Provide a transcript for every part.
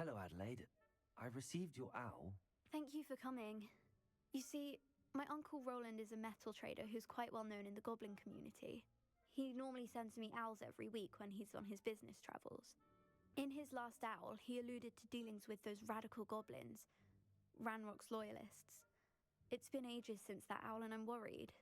Hello, Adelaide. I received your owl. Thank you for coming. You see, my Uncle Roland is a metal trader who's quite well known in the goblin community. He normally sends me owls every week when he's on his business travels. In his last owl, he alluded to dealings with those radical goblins, Ranrock's loyalists. It's been ages since that owl and I'm worried.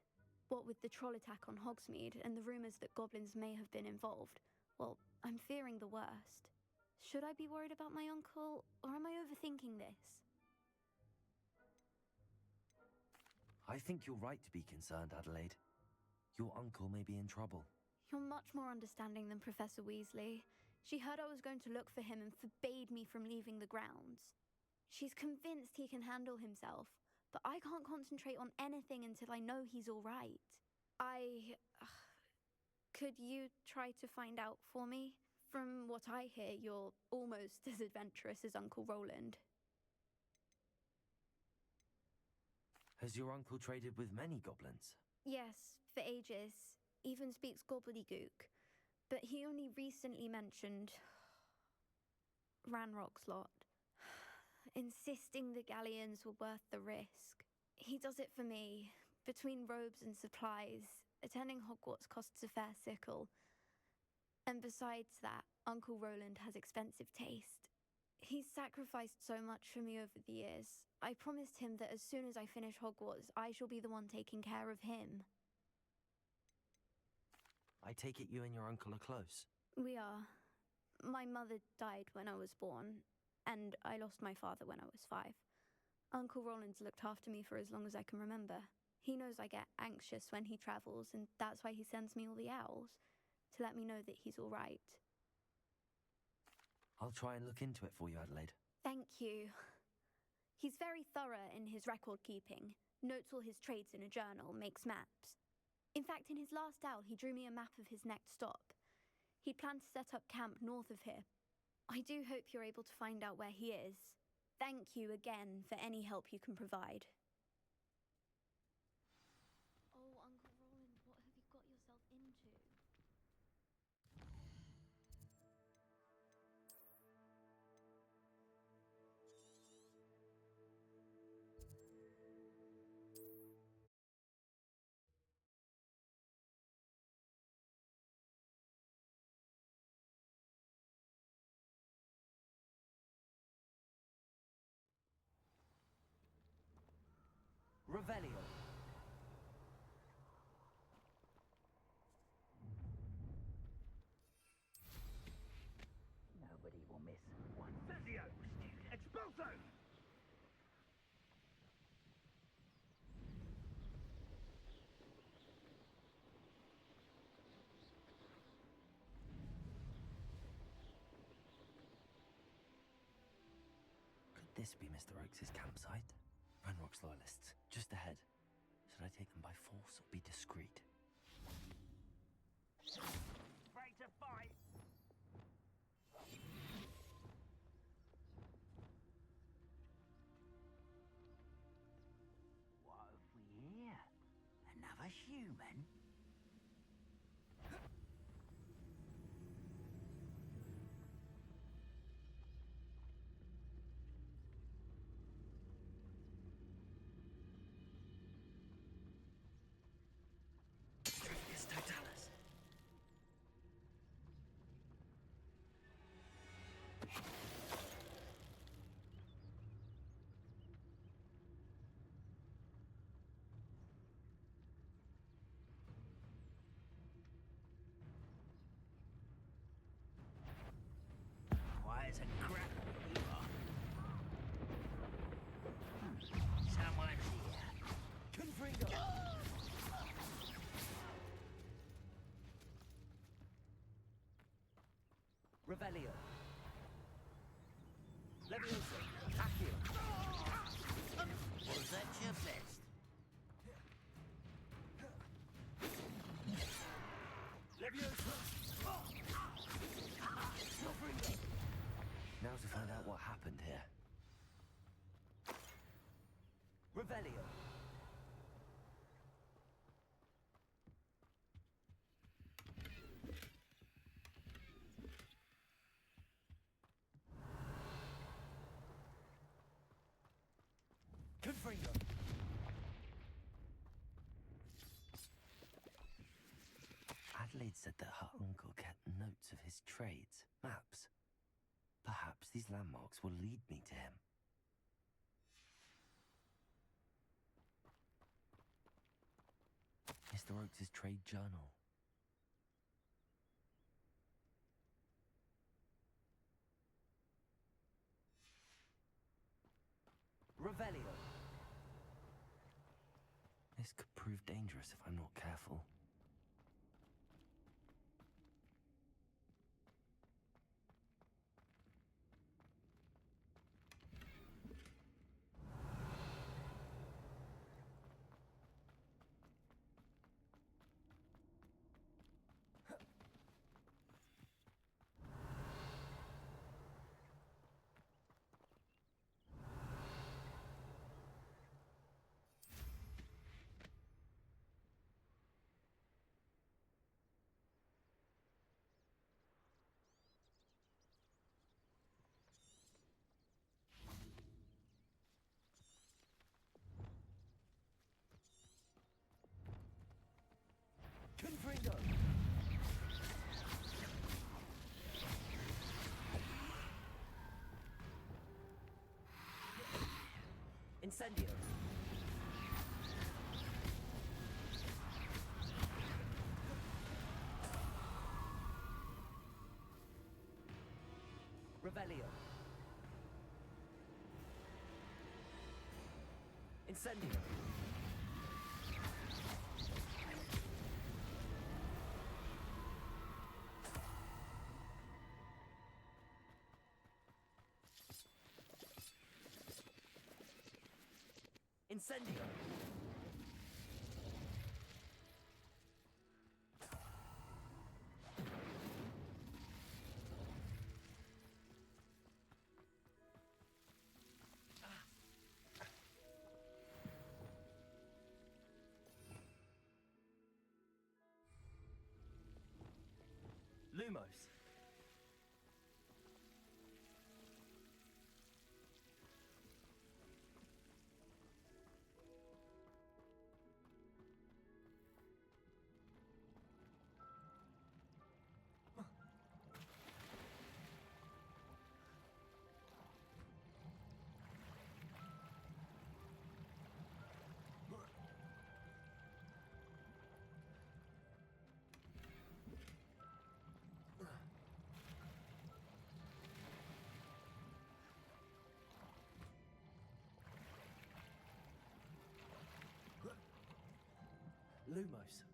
What with the troll attack on Hogsmeade and the rumours that goblins may have been involved, well, I'm fearing the worst. Should I be worried about my uncle, or am I overthinking this? I think you're right to be concerned, Adelaide. Your uncle may be in trouble. You're much more understanding than Professor Weasley. She heard I was going to look for him and forbade me from leaving the grounds. She's convinced he can handle himself, but I can't concentrate on anything until I know he's all right. Could you try to find out for me? From what I hear, you're almost as adventurous as Uncle Roland. Has your uncle traded with many goblins? Yes, for ages. Even speaks gobbledygook. But he only recently mentioned Ranrock's lot, insisting the galleons were worth the risk. He does it for me. Between robes and supplies, attending Hogwarts costs a fair sickle. And besides that, Uncle Roland has expensive taste. He's sacrificed so much for me over the years. I promised him that as soon as I finish Hogwarts, I shall be the one taking care of him. I take it you and your uncle are close. We are. My mother died when I was born, and I lost my father when I was 5. Uncle Roland's looked after me for as long as I can remember. He knows I get anxious when he travels, and that's why he sends me all the owls, to let me know that he's all right. I'll try and look into it for you, Adelaide. Thank you. He's very thorough in his record keeping, notes all his trades in a journal, makes maps. In fact, in his last owl, he drew me a map of his next stop. He'd planned to set up camp north of here. I do hope you're able to find out where he is. Thank you again for any help you can provide. Oh, Uncle Roland, what have you got yourself into? Revelio. Nobody will miss one. Sezio, student. Expulso! Could this be Mr. Oakes' campsite? Ranrock's loyalists, just ahead. Should I take them by force or be discreet? Afraid to fight! What have we here? Another human? It's Totalis. Quiet as a crap, you are. Someone's here. Confringo! Revelio. Leviosa. Accio. Was that your best? Leviosa. Confringo. Now to find out what happened here. Revelio. Adelaide said that her uncle kept notes of his trades, maps. Perhaps these landmarks will lead me to him. Mr. Oakes' trade journal. Revelio. This could prove dangerous if I'm not careful. Confringo! Incendio! Revelio! Incendio! Incendio! Lumos! Lumos.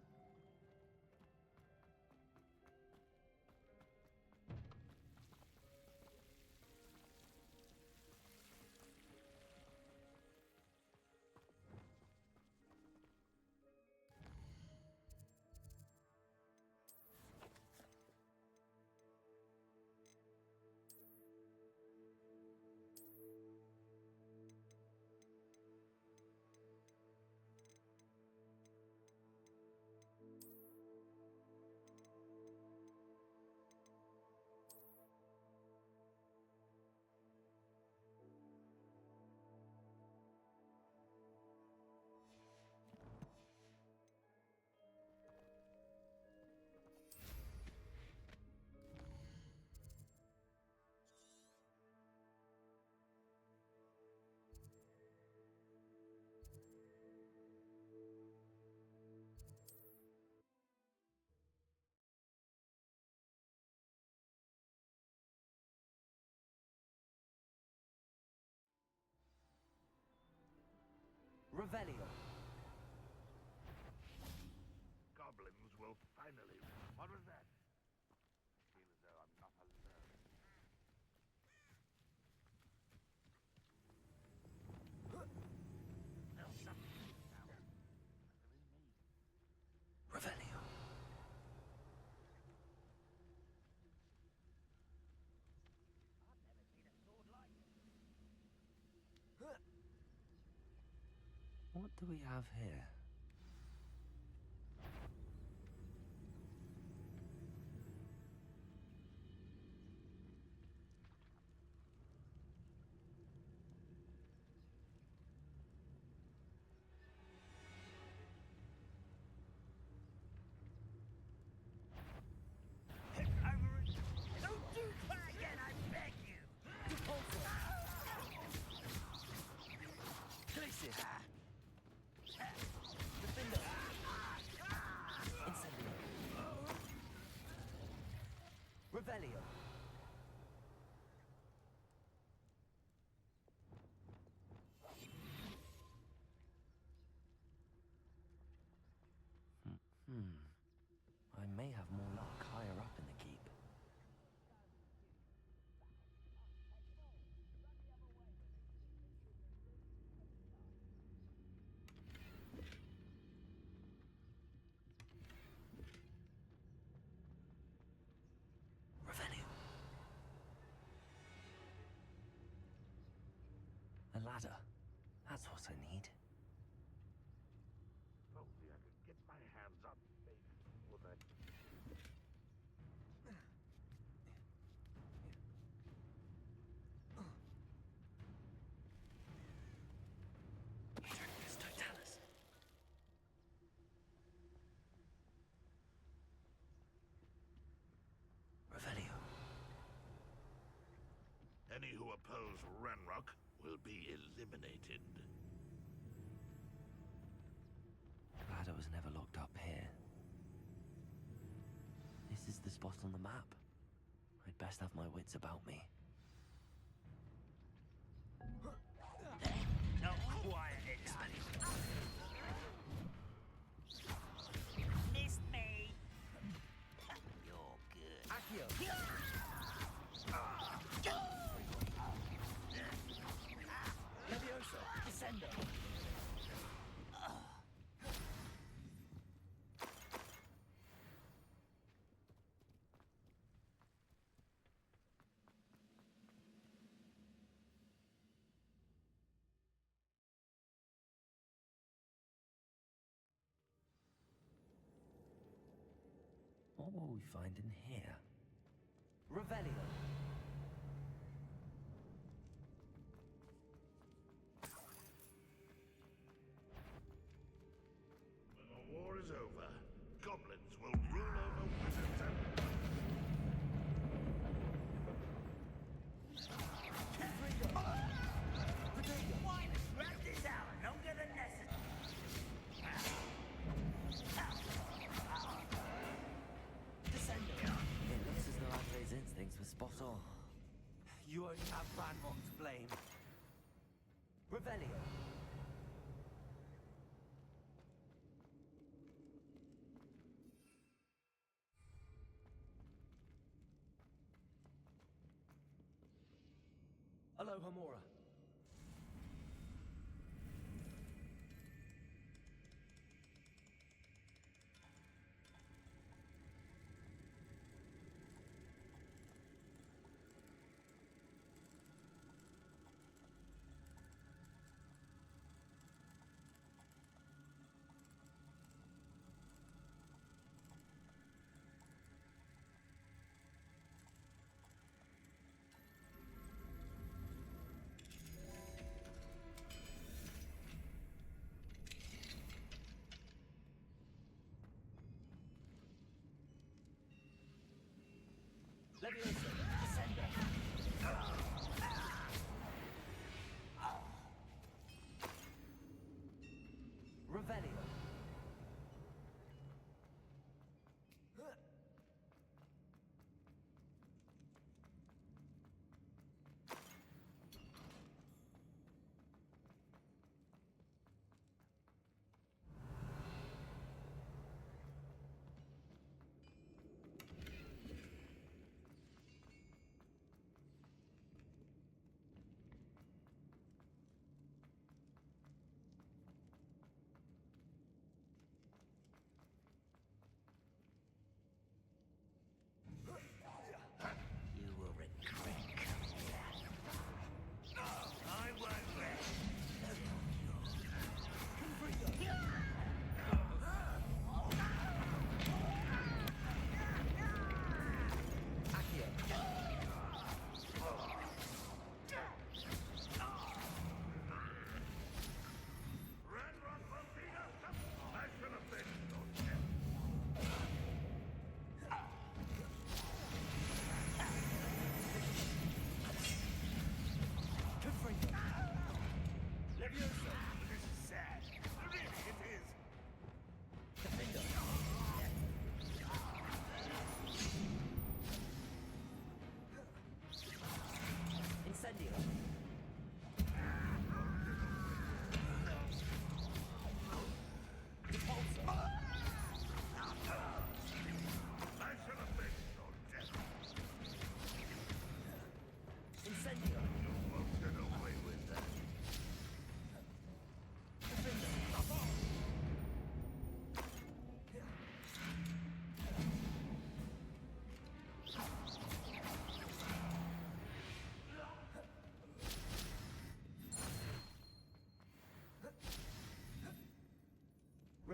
Revelio. Goblins will finally... What was that? I feel as though I'm not alone. There's something in the sound. There is me. Revelio. I've never seen a sword like it. What do we have here? I may have more luck higher up in the keep. Revelio. A ladder. That's what I need. If only I could get my hands up before that. It's Totalis. Revelio. Any who oppose Ranrock will be eliminated. Glad I was never locked up here. This is the spot on the map. I'd best have my wits about me. No quiet, missed me. You're good. Accio! Levioso! Descendo! What will we find in here? Revelio! When the war is over, goblins will rule over wizards and... Why? Wrap this out and don't get a It looks as though Andre's instincts were spot on. You only have Ranrock to blame. Revelio! Alohomora. Levioso! Descendo! Revelio!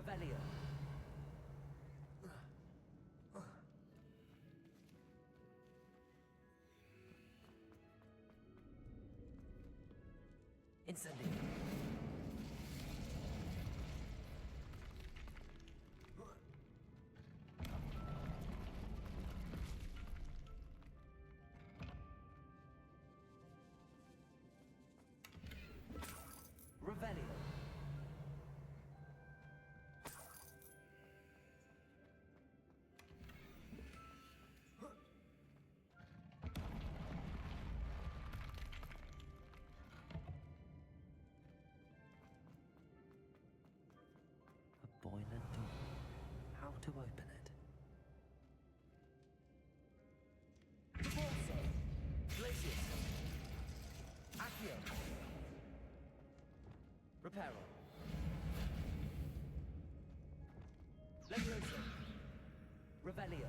Revelio. Incendio. Revelio. A boiler door. How to open it? Forza. Glacius. Accio. Reparo. Levioso. Revelio.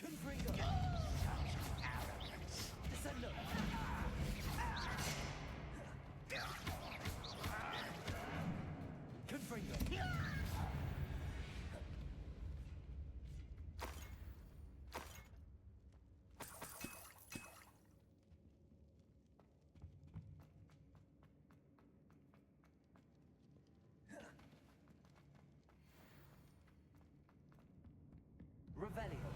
Confringo. Descendo. Confringo. Revelio.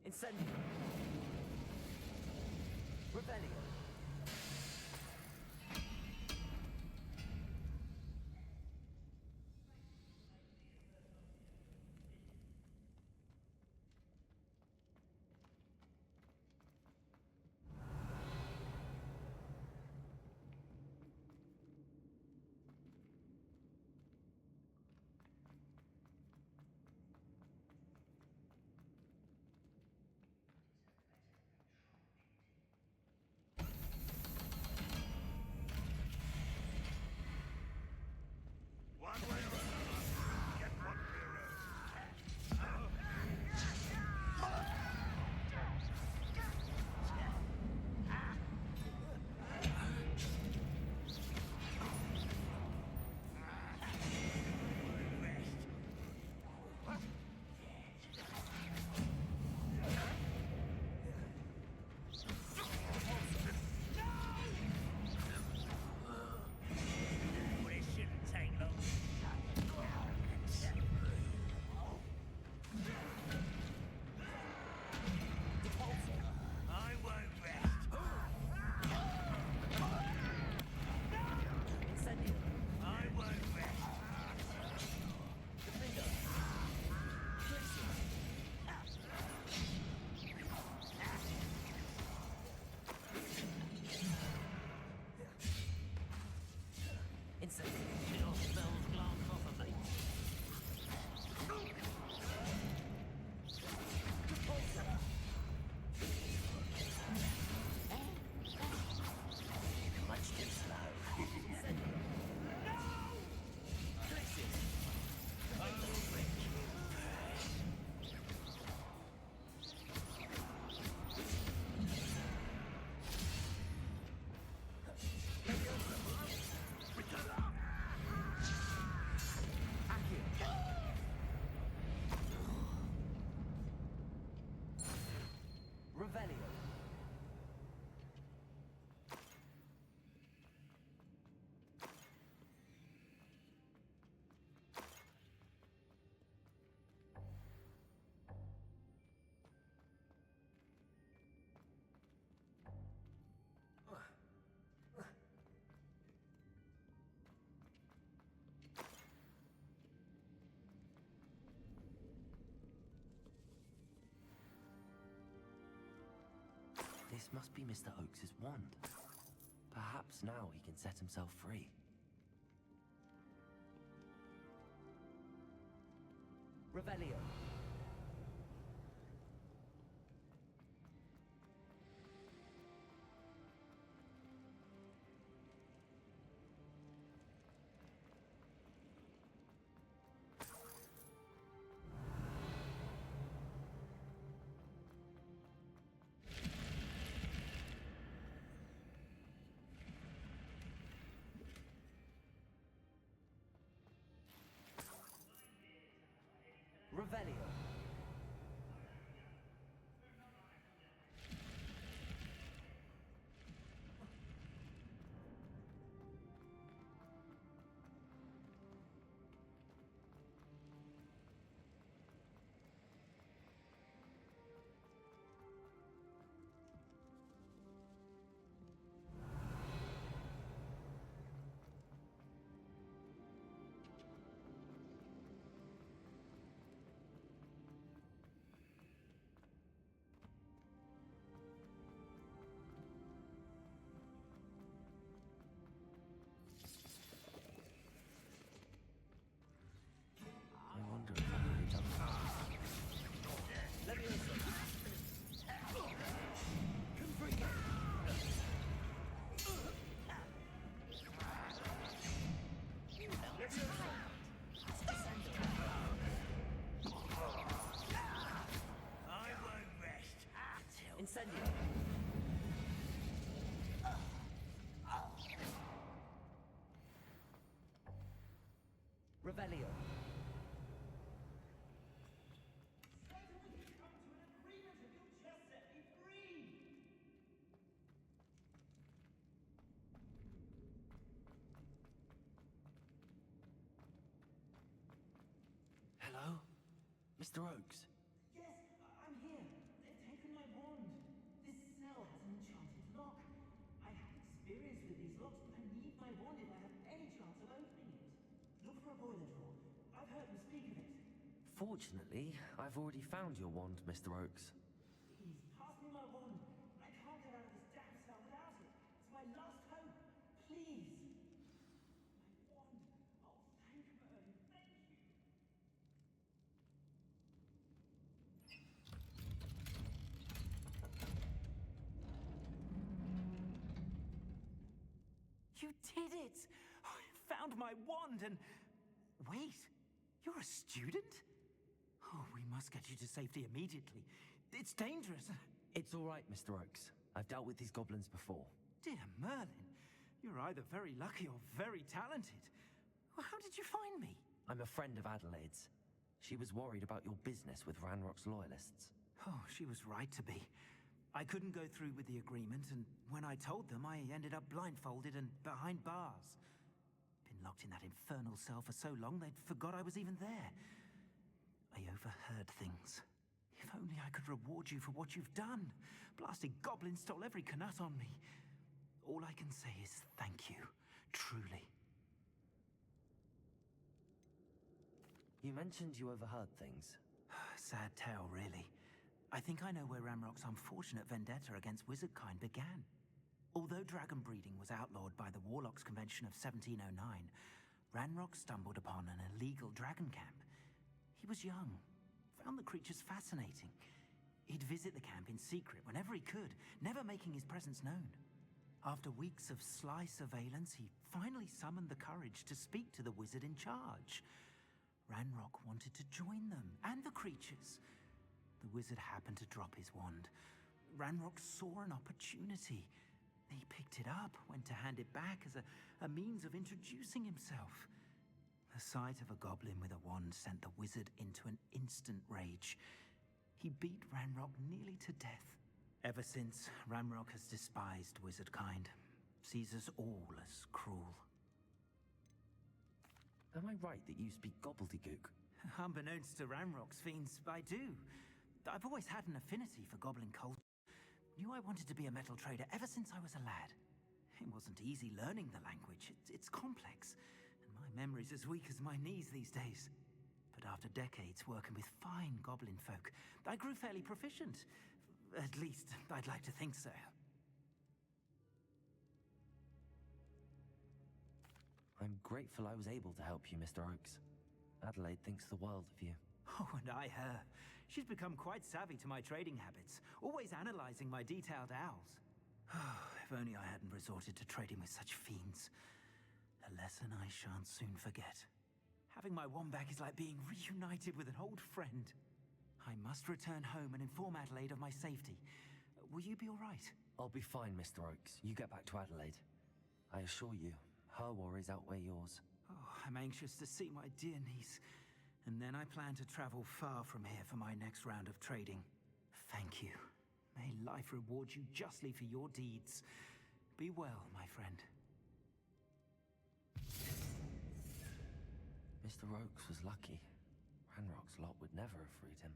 Incendio. Revelio. This must be Mr. Oakes's wand. Perhaps now he can set himself free. Revelio. Revelio. I wonder if I can jump. Levioso. Confringo. I won't rest until Incendio. Revelio. Hello? Mr. Oakes? Yes, I'm here. They've taken my wand. This cell has an enchanted lock. I have experience with these locks, but I need my wand if I have any chance of opening it. Look for a boiler drawer. I've heard them speak of it. Fortunately, I've already found your wand, Mr. Oakes. Please, pass me my wand. I can't get out of this damn cell without it. It's my last hope. Please. My wand. Oh, thank Merlin. Thank you. You did it! I found my wand and... Wait, you're a student? Oh, we must get you to safety immediately. It's dangerous. It's all right, Mr. Oakes. I've dealt with these goblins before. Dear Merlin, you're either very lucky or very talented. Well, how did you find me? I'm a friend of Adelaide's. She was worried about your business with Ranrock's loyalists. Oh, she was right to be. I couldn't go through with the agreement, and when I told them, I ended up blindfolded and behind bars. Been locked in that infernal cell for so long, they'd forgot I was even there. I overheard things. If only I could reward you for what you've done. Blasted goblins stole every knut on me. All I can say is thank you, truly. You mentioned you overheard things. Sad tale, really. I think I know where Ranrock's unfortunate vendetta against wizardkind began. Although dragon breeding was outlawed by the Warlocks Convention of 1709, Ranrock stumbled upon an illegal dragon camp. He was young, found the creatures fascinating. He'd visit the camp in secret whenever he could, never making his presence known. After weeks of sly surveillance, he finally summoned the courage to speak to the wizard in charge. Ranrock wanted to join them, and the creatures. The wizard happened to drop his wand. Ranrock saw an opportunity. He picked it up, went to hand it back as a means of introducing himself. The sight of a goblin with a wand sent the wizard into an instant rage. He beat Ranrock nearly to death. Ever since, Ranrock has despised wizardkind, sees us all as cruel. Am I right that you speak gobbledygook? Unbeknownst to Ranrock's fiends, I do. I've always had an affinity for goblin culture. Knew I wanted to be a metal trader ever since I was a lad. It wasn't easy learning the language. It's complex, and my memory's as weak as my knees these days. But after decades working with fine goblin folk, I grew fairly proficient. At least, I'd like to think so. I'm grateful I was able to help you, Mr. Oakes. Adelaide thinks the world of you. Oh, and I her. She's become quite savvy to my trading habits, always analyzing my detailed owls. If only I hadn't resorted to trading with such fiends. A lesson I shan't soon forget. Having my wand back is like being reunited with an old friend. I must return home and inform Adelaide of my safety. Will you be all right? I'll be fine, Mr. Oakes. You get back to Adelaide. I assure you, her worries outweigh yours. Oh, I'm anxious to see my dear niece. And then I plan to travel far from here for my next round of trading. Thank you. May life reward you justly for your deeds. Be well, my friend. Mr. Oakes was lucky. Ranrock's lot would never have freed him.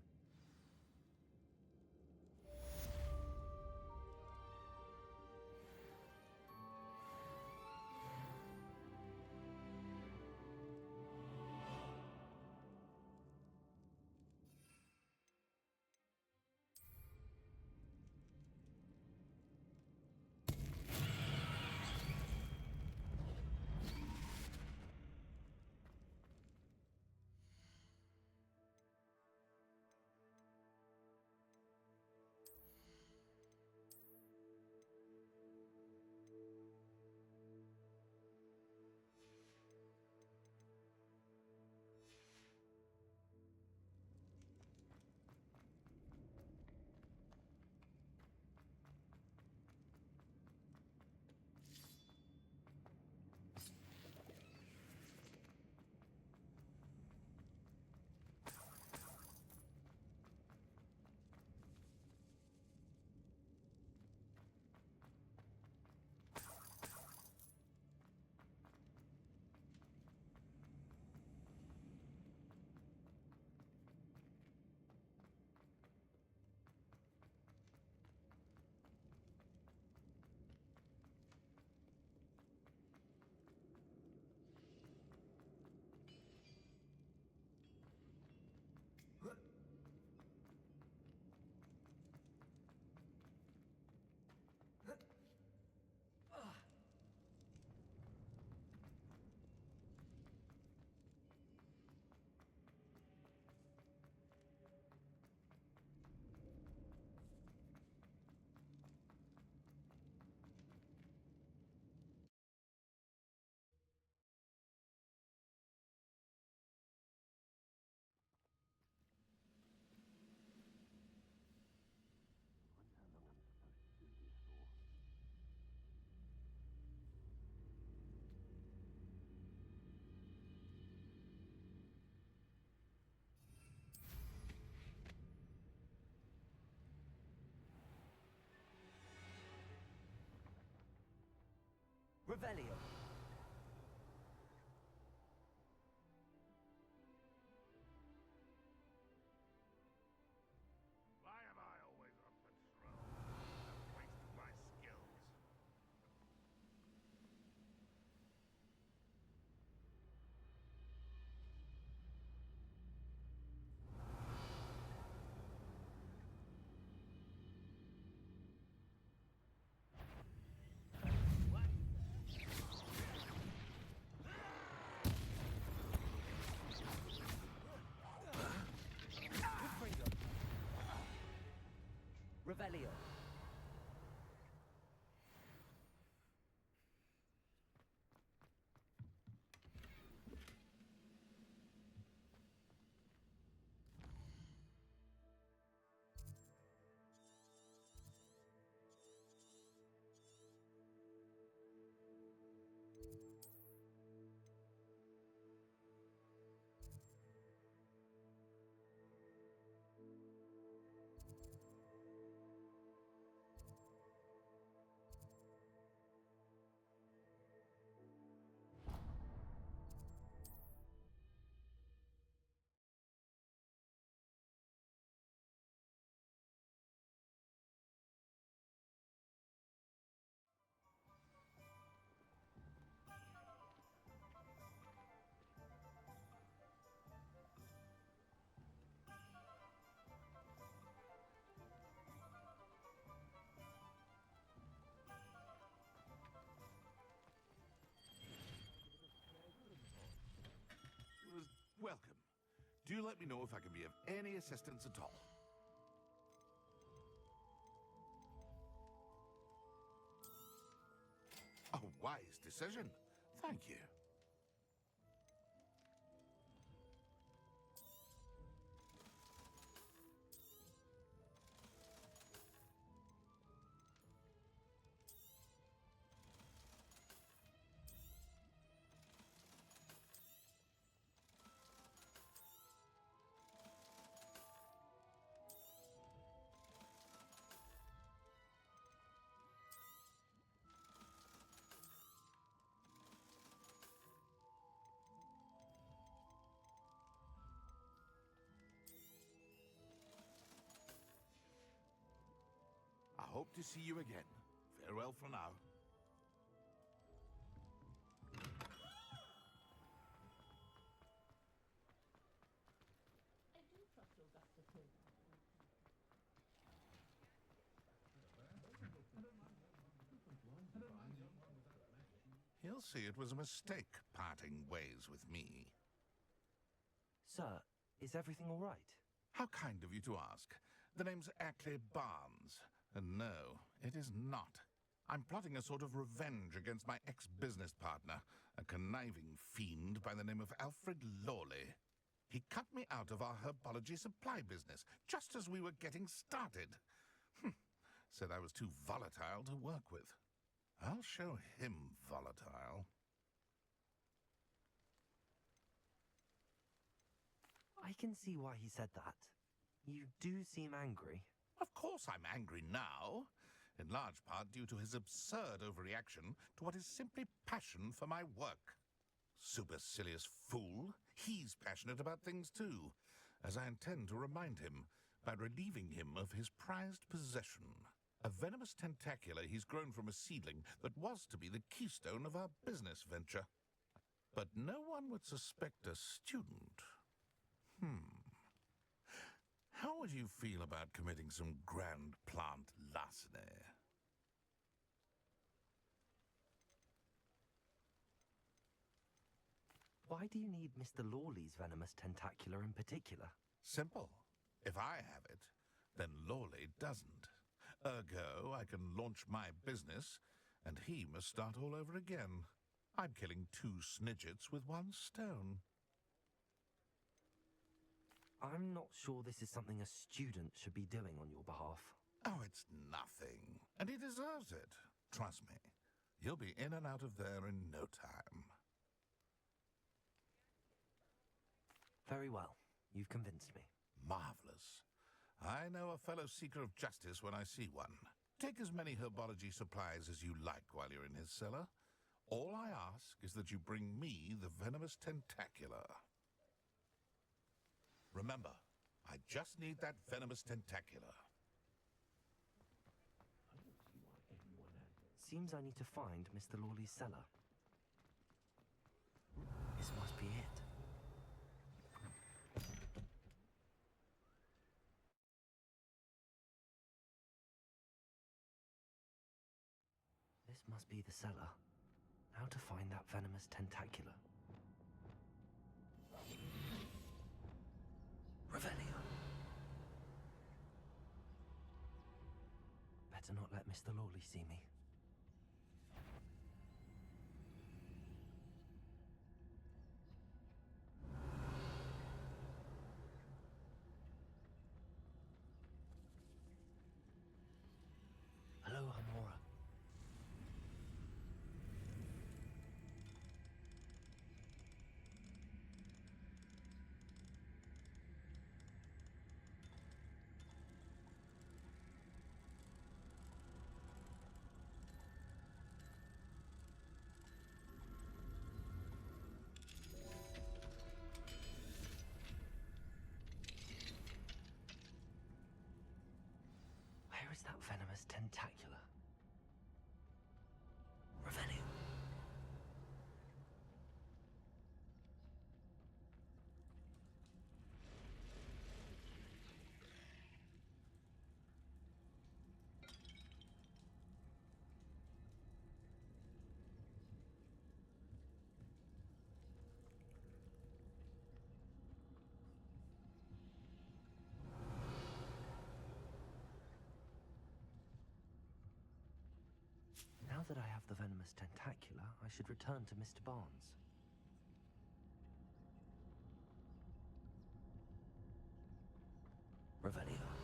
Revelio. Why am I always on patrol? I'm wasting my skills. Revelio. let me know if I can be of any assistance at all. A wise decision. Thank you. I hope to see you again. Farewell for now. I do trust your guts to kill. He'll see it was a mistake parting ways with me. Sir, is everything all right? How kind of you to ask. The name's Ackley Barnes. And no, it is not. I'm plotting a sort of revenge against my ex-business partner, a conniving fiend by the name of Alfred Lawley. He cut me out of our herbology supply business just as we were getting started. Said I was too volatile to work with. I'll show him volatile. I can see why he said that. You do seem angry. Of course I'm angry now, in large part due to his absurd overreaction to what is simply passion for my work. Supercilious fool, he's passionate about things too, as I intend to remind him by relieving him of his prized possession. A venomous tentacula he's grown from a seedling that was to be the keystone of our business venture. But no one would suspect a student. How would you feel about committing some grand plant larceny? Why do you need Mr. Lawley's venomous tentacula in particular? Simple. If I have it, then Lawley doesn't. Ergo, I can launch my business, and he must start all over again. I'm killing 2 snidgets with 1 stone. I'm not sure this is something a student should be doing on your behalf. Oh, it's nothing. And he deserves it. Trust me. He'll be in and out of there in no time. Very well. You've convinced me. Marvelous. I know a fellow seeker of justice when I see one. Take as many herbology supplies as you like while you're in his cellar. All I ask is that you bring me the venomous tentacula. Remember, I just need that venomous tentacula. Seems I need to find Mr. Lawley's cellar. This must be it. This must be the cellar. How to find that venomous tentacula? Revelio. Better not let Mr. Lawley see me. Hello, Hamora. Where is that venomous tentacula? Revelio. Now that I have the venomous tentacula, I should return to Mr. Barnes. Revelio.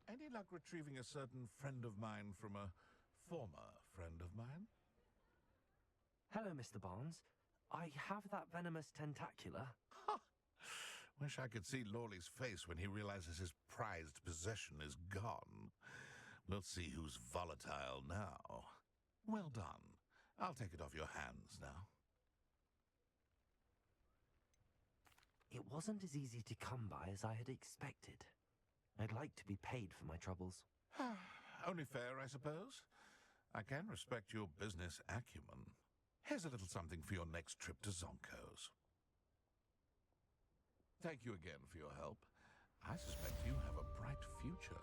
Any luck retrieving a certain friend of mine from a former friend of mine? Hello, Mr. Barnes. I have that venomous tentacula. Ha! Wish I could see Lawley's face when he realizes his prized possession is gone. We'll see who's volatile now. Well done. I'll take it off your hands now. It wasn't as easy to come by as I had expected. I'd like to be paid for my troubles. Only fair, I suppose. I can respect your business acumen. Here's a little something for your next trip to Zonko's. Thank you again for your help. I suspect you have a bright future.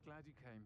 Glad you came.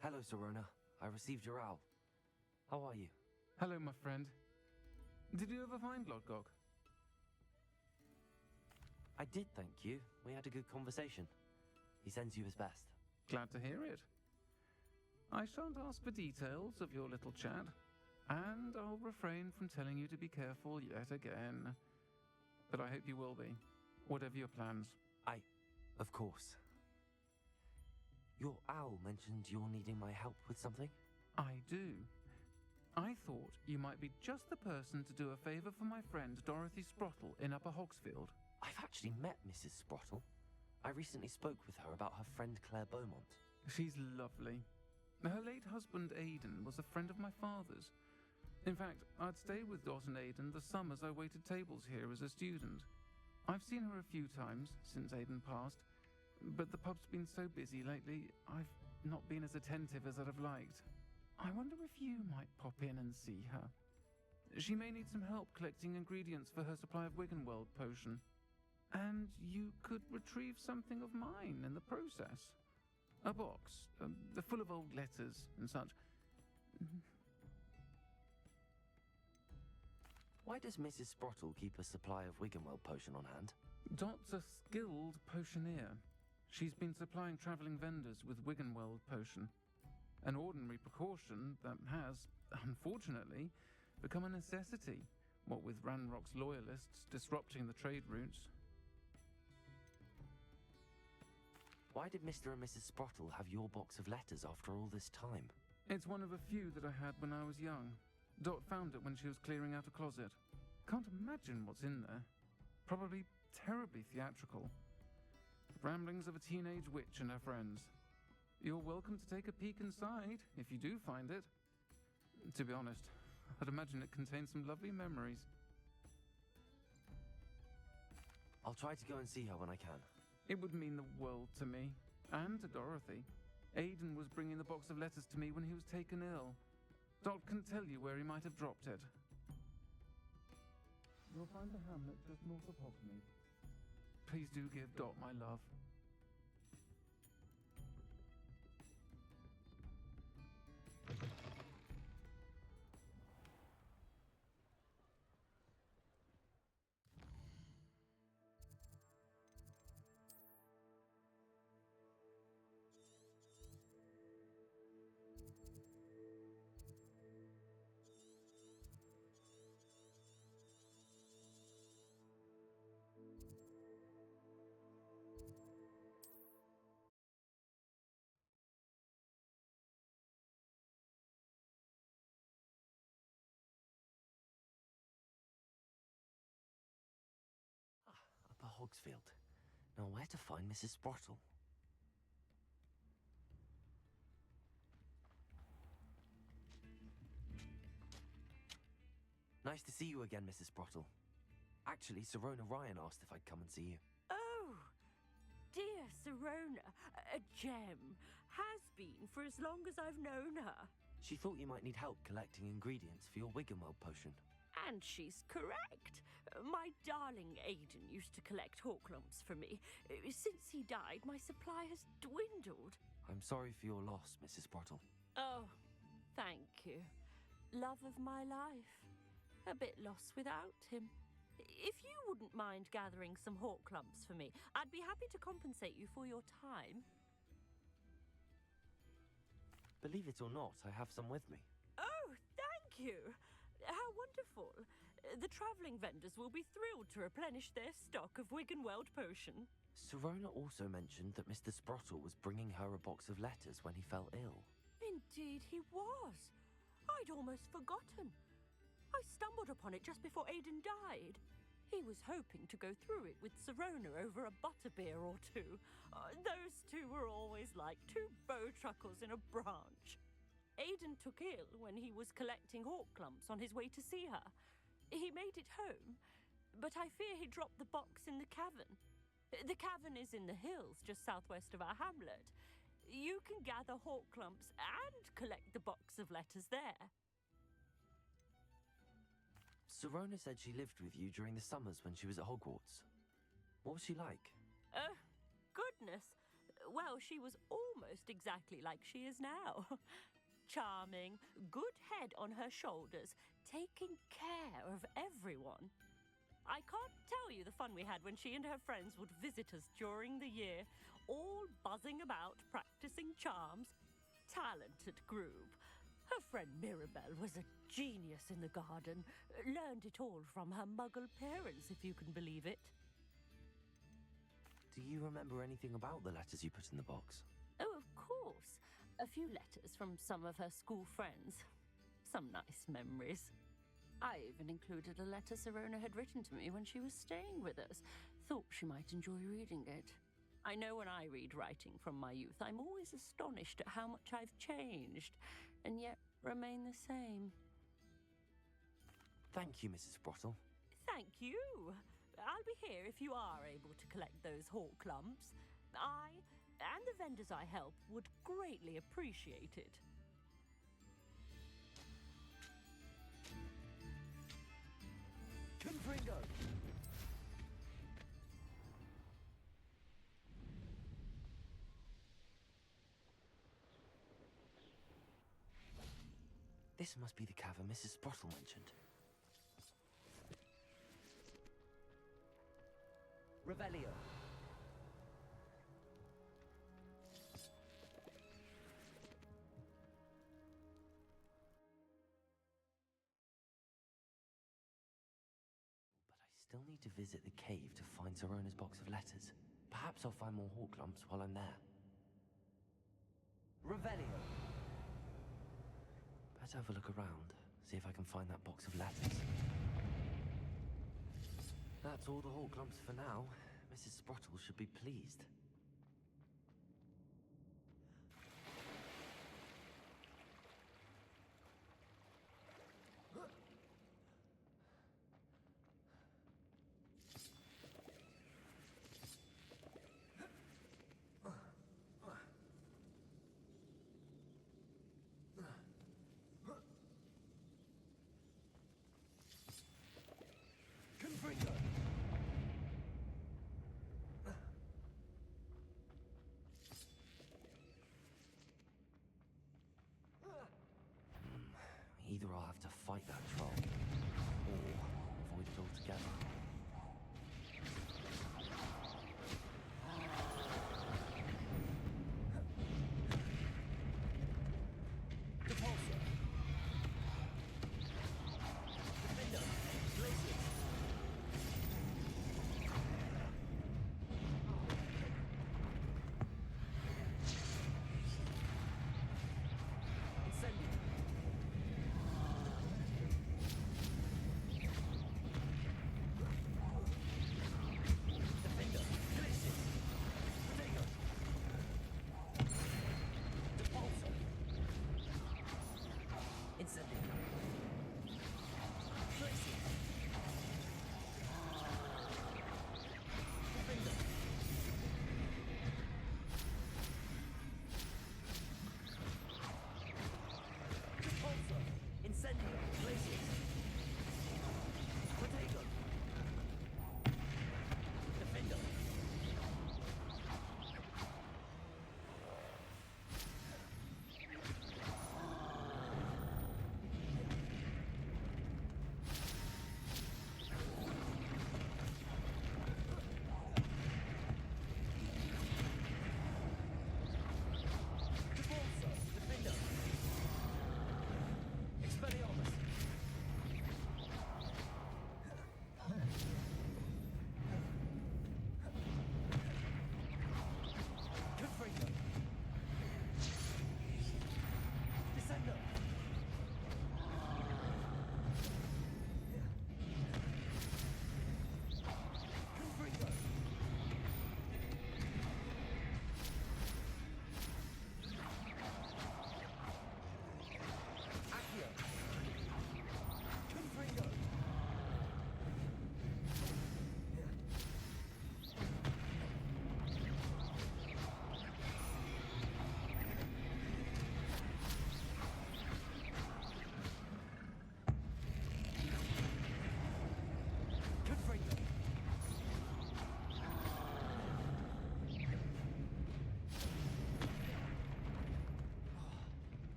Hello, Serona. I received your owl. How are you? Hello, my friend. Did you ever find Lodgok? I did, thank you. We had a good conversation. He sends you his best. Glad to hear it. I shan't ask for details of your little chat, and I'll refrain from telling you to be careful yet again. But I hope you will be, whatever your plans. Of course. Your owl mentioned you're needing my help with something? I do. I thought you might be just the person to do a favor for my friend Dorothy Sprottle in Upper Hogsfield. I've actually met Mrs. Sprottle. I recently spoke with her about her friend Claire Beaumont. She's lovely. Her late husband Aidan was a friend of my father's. In fact, I'd stayed with Dot and Aidan the summers I waited tables here as a student. I've seen her a few times since Aidan passed, but the pub's been so busy lately, I've not been as attentive as I'd have liked. I wonder if you might pop in and see her. She may need some help collecting ingredients for her supply of Wiggenweld potion. And you could retrieve something of mine in the process. A box, full of old letters and such. Why does Mrs. Sprottle keep a supply of Wiggenweld potion on hand? Dot's a skilled potioneer. She's been supplying travelling vendors with Wiggenweld potion. An ordinary precaution that has, unfortunately, become a necessity, what with Ranrock's loyalists disrupting the trade routes. Why did Mr. and Mrs. Sprottle have your box of letters after all this time? It's one of a few that I had when I was young. Dot found it when she was clearing out a closet. Can't imagine what's in there. Probably terribly theatrical. Ramblings of a teenage witch and her friends. You're welcome to take a peek inside, if you do find it. To be honest, I'd imagine it contains some lovely memories. I'll try to go and see her when I can. It would mean the world to me, and to Dorothy. Aidan was bringing the box of letters to me when he was taken ill. Dot can tell you where he might have dropped it. You'll find the hamlet just north of Hogsmeade. Please do give Dot my love. Upper Hogsfield. Now where to find Mrs. Sprottle? Nice to see you again, Mrs. Sprottle. Actually, Sirona Ryan asked if I'd come and see you. Oh, dear Sirona, a gem. Has been for as long as I've known her. She thought you might need help collecting ingredients for your Wiggenweld potion. And she's correct. My darling Aidan used to collect Horklumps for me. Since he died, my supply has dwindled. I'm sorry for your loss, Mrs. Sprottle. Oh, thank you. Love of my life. A bit lost without him. If you wouldn't mind gathering some Horklumps for me, I'd be happy to compensate you for your time. Believe it or not, I have some with me. Oh, thank you. How wonderful. The travelling vendors will be thrilled to replenish their stock of Wiggenweld potion. Sirona also mentioned that Mr. Sprottle was bringing her a box of letters when he fell ill. Indeed he was. I'd almost forgotten. I stumbled upon it just before Aidan died. He was hoping to go through it with Sirona over a butterbeer or two. Those two were always like two bowtruckles in a branch. Aidan took ill when he was collecting Horklumps on his way to see her. He made it home, but I fear he dropped the box in the cavern. The cavern is in the hills just southwest of our hamlet. You can gather Horklumps and collect the box of letters there. Sirona said she lived with you during the summers when she was at Hogwarts. What was she like? Goodness. Well, she was almost exactly like she is now. Charming, good head on her shoulders, taking care of everyone. I can't tell you the fun we had when she and her friends would visit us during the year, all buzzing about, practicing charms. Talented group. Her friend Mirabelle was a genius in the garden. Learned it all from her muggle parents, if you can believe it. Do you remember anything about the letters you put in the box? Oh, of course. A few letters from some of her school friends. Some nice memories. I even included a letter Sirona had written to me when she was staying with us. Thought she might enjoy reading it. I know when I read writing from my youth, I'm always astonished at how much I've changed, and yet remain the same. Thank you, Mrs. Sprottle. Thank you. I'll be here if you are able to collect those Horklumps. I and the vendors I help would greatly appreciate it. This must be the cavern Mrs. Sprottle mentioned. Revelio. But I still need to visit the cave to find Zerona's box of letters. Perhaps I'll find more hawk lumps while I'm there. Revelio. Better have a look around, see if I can find that box of letters. That's all the hawk lumps for now. Mrs. Sprottle should be pleased. Either I'll have to fight that troll, or avoid it altogether.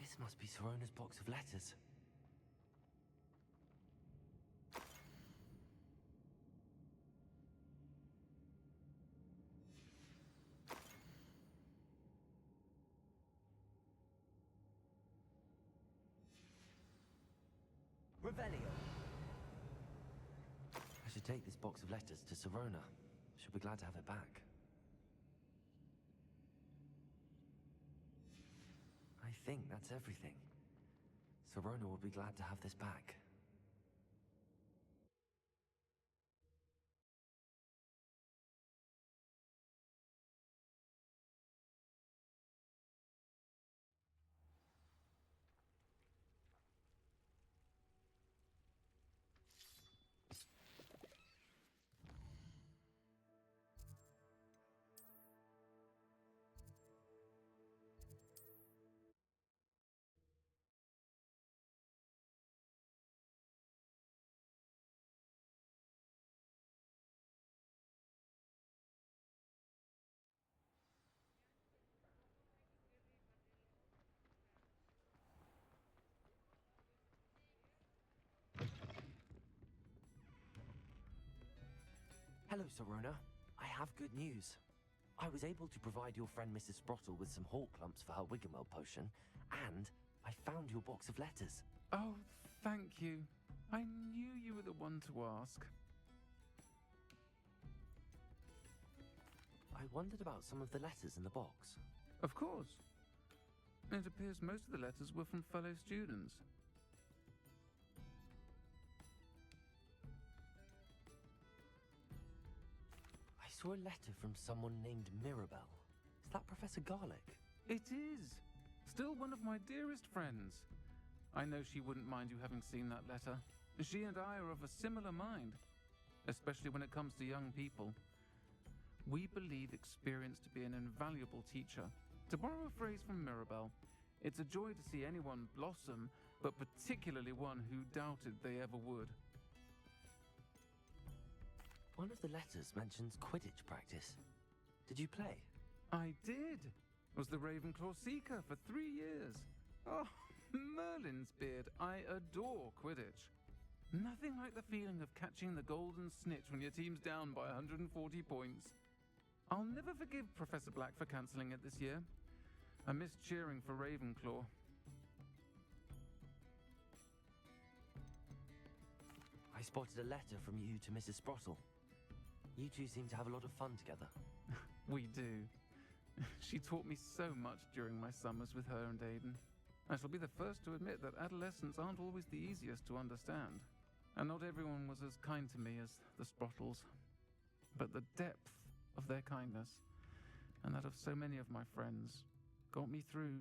This must be Zerona's box of letters. Revelio. I should should take this box of letters to Sirona. She'll be glad to have it back. I think that's everything. Sirona will be glad to have this back. Hello, Sirona. I have good news. I was able to provide your friend Mrs. Sprottle with some hawk lumps for her Wiggenweld potion, and I found your box of letters. Oh, thank you. I knew you were the one to ask. I wondered about some of the letters in the box. Of course. It appears most of the letters were from fellow students. I saw a letter from someone named Mirabelle. Is that Professor Garlick? It is. Still one of my dearest friends. I know she wouldn't mind you having seen that letter. She and I are of a similar mind, especially when it comes to young people. We believe experience to be an invaluable teacher. To borrow a phrase from Mirabelle, it's a joy to see anyone blossom, but particularly one who doubted they ever would. One of the letters mentions Quidditch practice. Did you play? I did. Was the Ravenclaw Seeker for 3 years. Oh, Merlin's beard. I adore Quidditch. Nothing like the feeling of catching the golden snitch when your team's down by 140 points. I'll never forgive Professor Black for cancelling it this year. I missed cheering for Ravenclaw. I spotted a letter from you to Mrs. Sprottle. You two seem to have a lot of fun together. We do. She taught me so much during my summers with her and Aidan. I shall be the first to admit that adolescents aren't always the easiest to understand. And not everyone was as kind to me as the Sprottles. But the depth of their kindness, and that of so many of my friends, got me through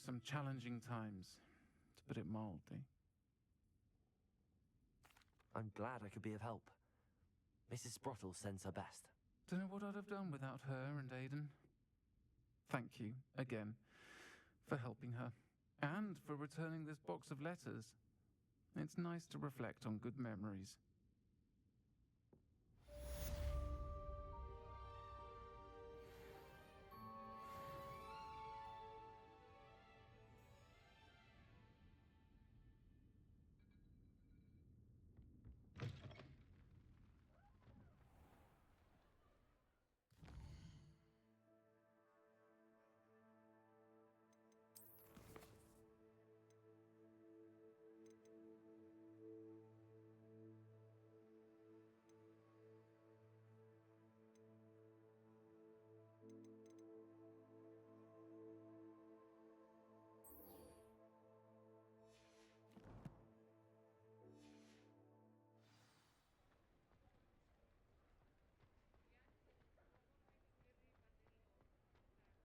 some challenging times, to put it mildly. I'm glad I could be of help. Mrs. Sprottle sends her best. Don't know what I'd have done without her and Aidan. Thank you, again, for helping her, and for returning this box of letters. It's nice to reflect on good memories.